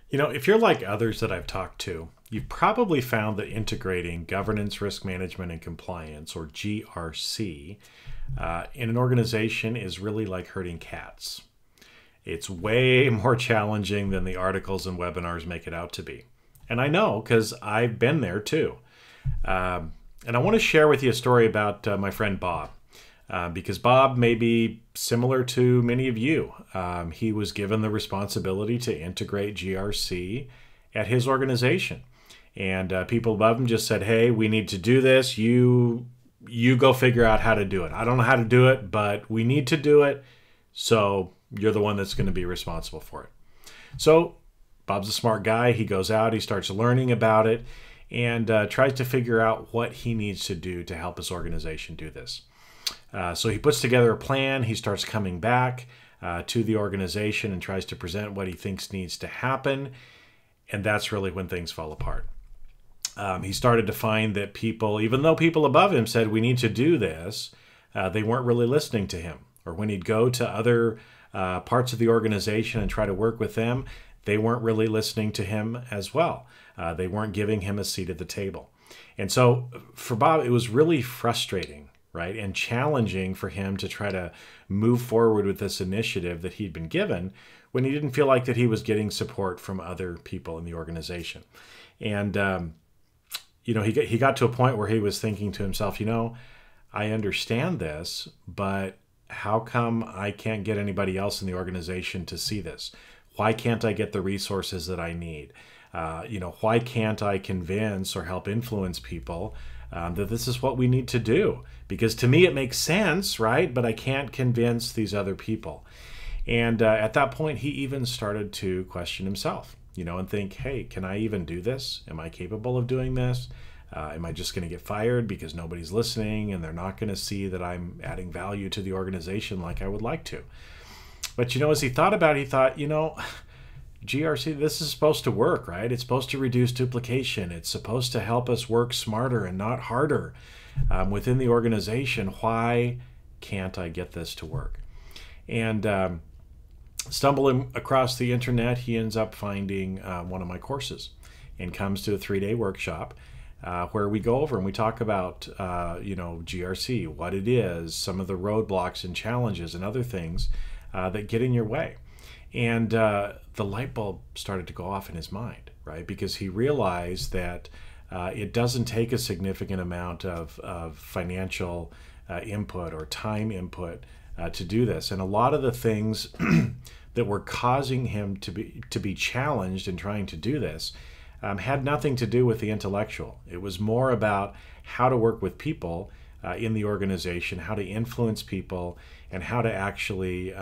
You know, if you're like others that I've talked to, you've probably found that integrating governance, risk management, and compliance, or GRC, in an organization is really like herding cats. It's way more challenging than the articles and webinars make it out to be. And I know because I've been there too. And I want to share with you a story about my friend Bob. Because Bob may be similar to many of you. He was given the responsibility to integrate GRC at his organization. And people above him just said, hey, we need to do this. You go figure out how to do it. I don't know how to do it, but we need to do it. So you're the one that's going to be responsible for it. So Bob's a smart guy. He goes out, he starts learning about it, and tries to figure out what he needs to do to help his organization do this. So he puts together a plan. He starts coming back to the organization and tries to present what he thinks needs to happen. And that's really when things fall apart. He started to find that people, even though people above him said, we need to do this, they weren't really listening to him. Or when he'd go to other parts of the organization and try to work with them, they weren't really listening to him as well. They weren't giving him a seat at the table. And so for Bob, it was really frustrating, right, and challenging for him to try to move forward with this initiative that he'd been given when he didn't feel like that he was getting support from other people in the organization. And, he got to a point where he was thinking to himself, I understand this, but how come I can't get anybody else in the organization to see this? Why can't I get the resources that I need? Why can't I convince or help influence people that this is what we need to do? Because to me, it makes sense, right? But I can't convince these other people. And at that point, he even started to question himself, and think, hey, can I even do this? Am I capable of doing this? Am I just going to get fired because nobody's listening and they're not going to see that I'm adding value to the organization like I would like to? But, as he thought about it, he thought, GRC, this is supposed to work, right? It's supposed to reduce duplication. It's supposed to help us work smarter and not harder within the organization. Why can't I get this to work? And stumbling across the internet, he ends up finding one of my courses and comes to a 3-day workshop where we go over and we talk about, GRC, what it is, some of the roadblocks and challenges and other things that get in your way. And the light bulb started to go off in his mind, right? Because he realized that it doesn't take a significant amount of financial input or time input to do this. And a lot of the things that were causing him to be challenged in trying to do this had nothing to do with the intellectual. It was more about how to work with people in the organization, how to influence people, and how to actually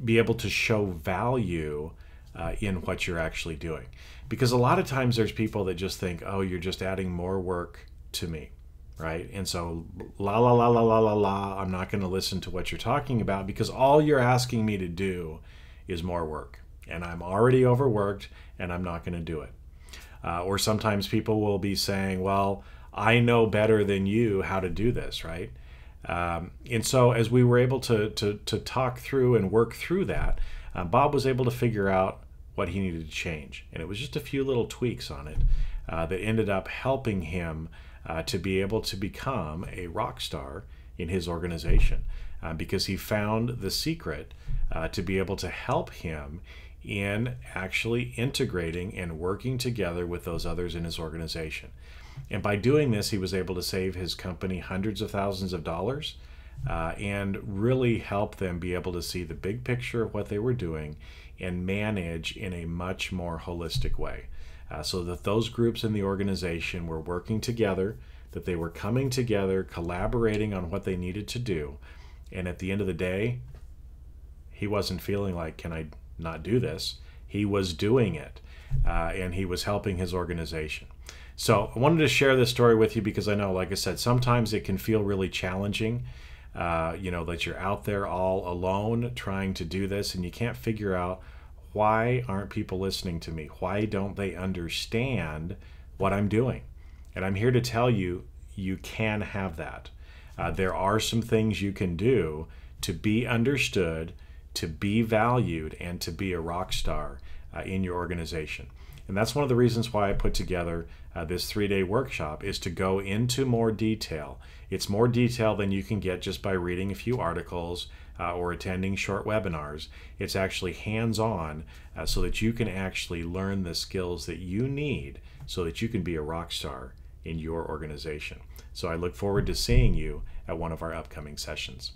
be able to show value in what you're actually doing. Because a lot of times there's people that just think, oh, you're just adding more work to me, right? And so la la la la la la la, I'm not going to listen to what you're talking about because all you're asking me to do is more work. And I'm already overworked and I'm not going to do it. Or sometimes people will be saying, well, I know better than you how to do this, right? And so as we were able to talk through and work through that, Bob was able to figure out what he needed to change. And it was just a few little tweaks on it that ended up helping him to be able to become a rock star in his organization because he found the secret to be able to help him in actually integrating and working together with those others in his organization. And by doing this, he was able to save his company hundreds of thousands of dollars and really help them be able to see the big picture of what they were doing and manage in a much more holistic way. So that those groups in the organization were working together, that they were coming together, collaborating on what they needed to do. And at the end of the day, he wasn't feeling like, can I not do this? He was doing it, and he was helping his organization. So I wanted to share this story with you because I know, like I said, sometimes it can feel really challenging, that you're out there all alone trying to do this and you can't figure out, why aren't people listening to me? Why don't they understand what I'm doing? And I'm here to tell you, you can have that. There are some things you can do to be understood, to be valued, and to be a rock star in your organization. And that's one of the reasons why I put together this 3-day workshop, is to go into more detail. It's more detail than you can get just by reading a few articles or attending short webinars. It's actually hands-on so that you can actually learn the skills that you need so that you can be a rock star in your organization. So I look forward to seeing you at one of our upcoming sessions.